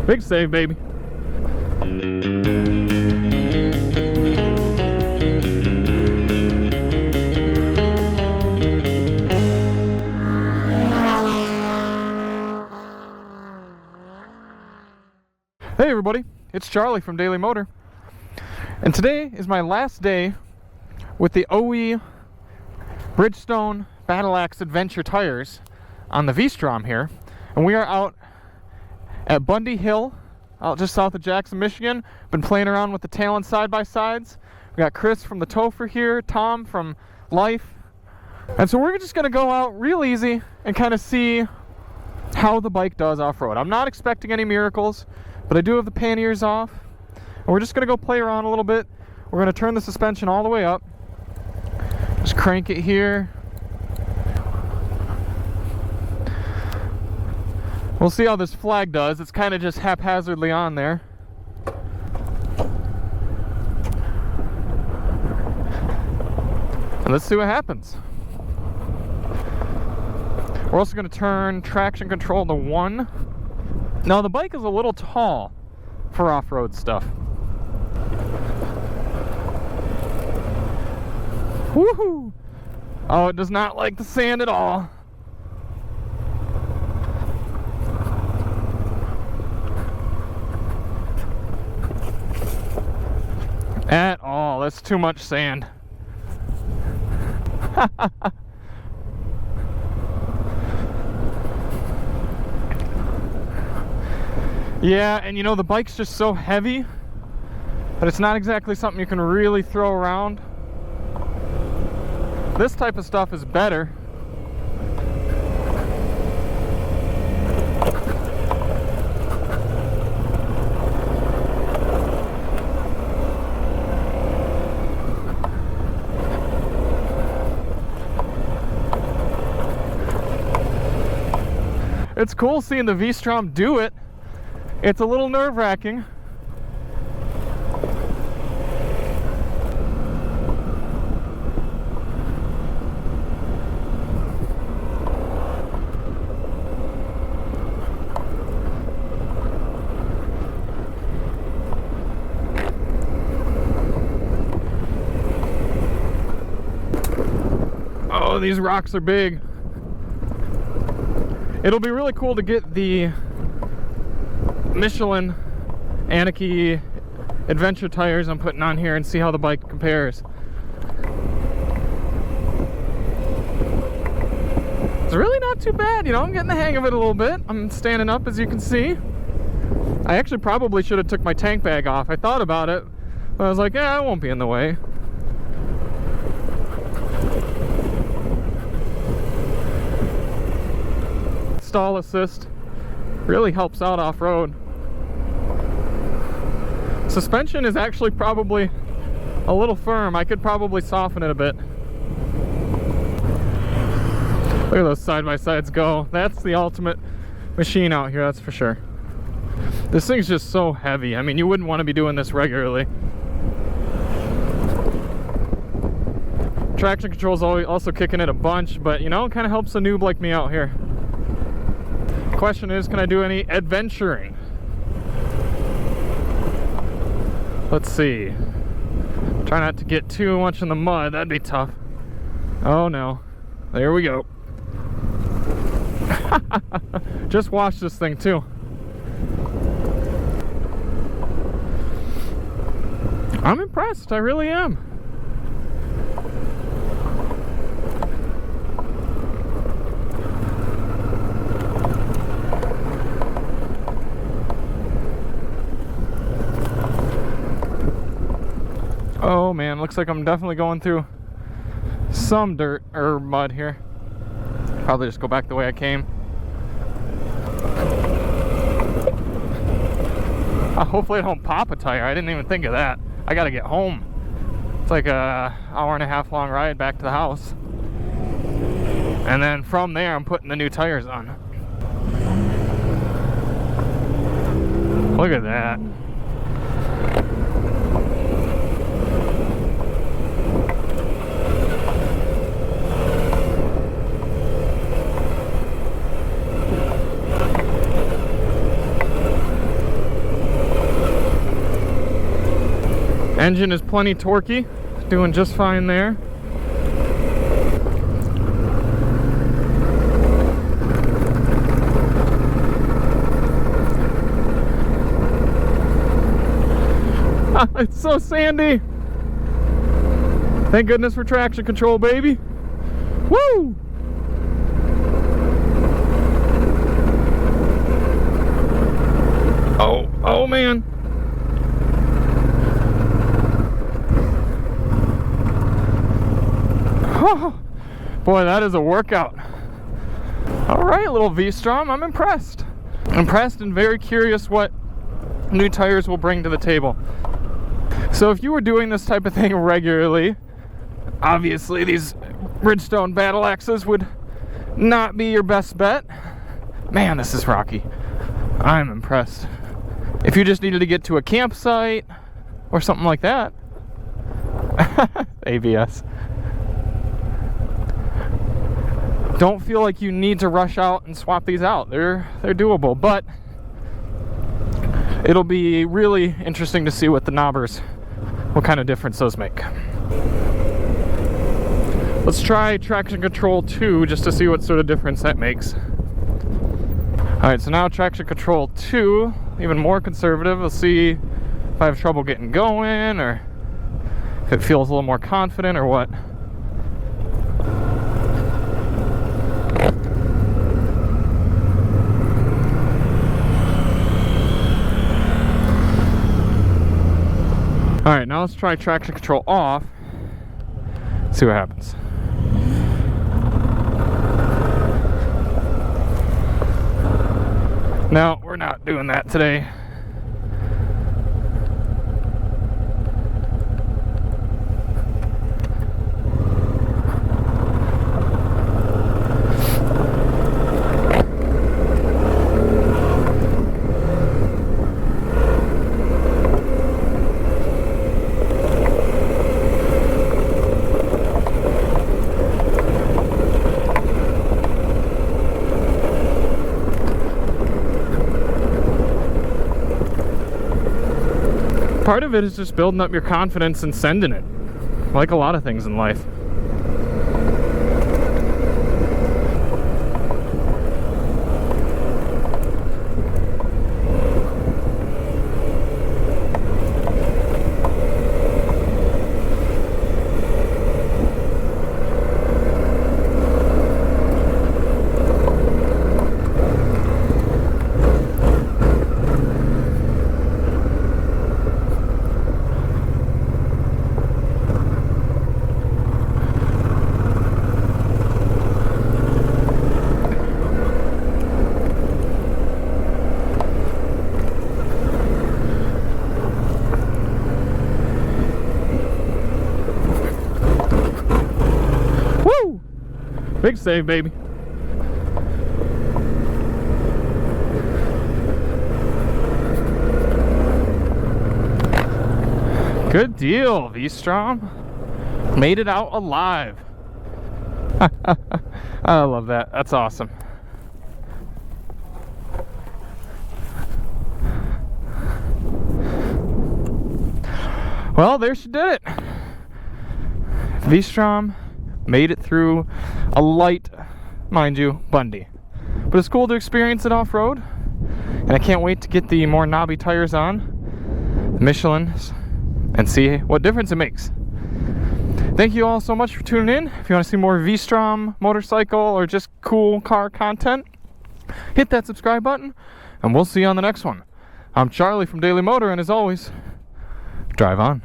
Big save, baby. Hey everybody, it's Charlie from Daily Motor, and today is my last day with the OE Bridgestone Battlax Adventure tires on the V-Strom here, and we are out at Bundy Hill, out just south of Jackson, Michigan. Been playing around with the Talon side-by-sides. We got Chris from the Topher here, Tom from Life, and so we're just going to go out real easy and kind of see how the bike does off-road. I'm not expecting any miracles, but I do have the panniers off, and we're just going to go play around a little bit. We're going to turn the suspension all the way up. Just crank it here. We'll see how this flag does. It's kind of just haphazardly on there. And let's see what happens. We're also going to turn traction control to 1. Now the bike is a little tall for off-road stuff. Woohoo! Oh, it does not like the sand at all. At all. That's too much sand. Yeah, and you know, the bike's just so heavy that it's not exactly something you can really throw around. This type of stuff is better. It's cool seeing the V-Strom do it. It's a little nerve-wracking. Oh, these rocks are big. It'll be really cool to get the Michelin Anarchy adventure tires I'm putting on here and see how the bike compares. It's really not too bad, you know, I'm getting the hang of it a little bit. I'm standing up, as you can see. I actually probably should have took my tank bag off. I thought about it, but I was like, yeah, it won't be in the way. Stall assist really helps out off-road. Suspension is actually probably a little firm. I could probably soften it a bit. Look at those side-by-sides go. That's the ultimate machine out here, that's for sure. This thing's just so heavy. I mean, you wouldn't want to be doing this regularly. Traction control's also kicking it a bunch, but you know, it kind of helps a noob like me out here. Question is, can I do any adventuring? Let's see. Try not to get too much in the mud. That'd be tough. Oh no. There we go. Just washed this thing too. I'm impressed. I really am. Oh man, looks like I'm definitely going through some dirt or mud here. Probably just go back the way I came. Hopefully I don't pop a tire. I didn't even think of that. I gotta get home. It's like a hour-and-a-half long ride back to the house. And then from there I'm putting the new tires on. Look at that. Engine is plenty torquey, doing just fine there. It's so sandy. Thank goodness for traction control, baby. Woo! Oh man. Oh, boy, that is a workout. All right, little V-Strom, I'm impressed. Impressed and very curious what new tires will bring to the table. So if you were doing this type of thing regularly, obviously these Bridgestone Battlaxes would not be your best bet. Man, this is rocky. I'm impressed. If you just needed to get to a campsite or something like that. ABS. Don't feel like you need to rush out and swap these out. They're doable, but it'll be really interesting to see what the knobbers, what kind of difference those make. Let's try traction control 2 just to see what sort of difference that makes. Alright, so now traction control 2, even more conservative. We'll see if I have trouble getting going, or if it feels a little more confident, or what. Alright, now let's try traction control off. See what happens. No, we're not doing that today. Part of it is just building up your confidence and sending it, like a lot of things in life. Big save, baby. Good deal, V-Strom. Made it out alive. I love that. That's awesome. Well, there she did it. V-Strom made it through a light, mind you, Bundy. But it's cool to experience it off-road. And I can't wait to get the more knobby tires on, the Michelin's, and see what difference it makes. Thank you all so much for tuning in. If you want to see more V-Strom motorcycle or just cool car content, hit that subscribe button, and we'll see you on the next one. I'm Charlie from Daily Motor, and as always, drive on.